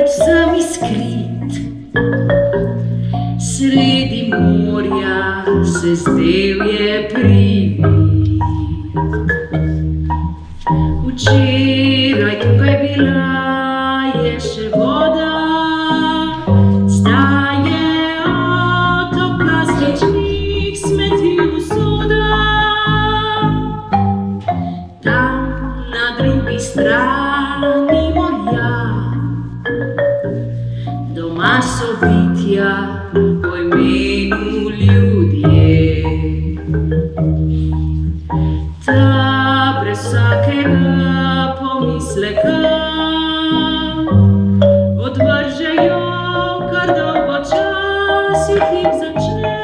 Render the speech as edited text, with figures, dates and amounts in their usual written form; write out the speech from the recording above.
sem iskrit. Sredi morja se zdel je privid. Včeraj tukaj bila je še voda, zdaj je otok plastičnih smeti usoda. Tam na drugi strani morja doma so bitja po imenu ljudje. Ta brez vsakega pomisleka odvržejo, kar dolgočasih jih začne.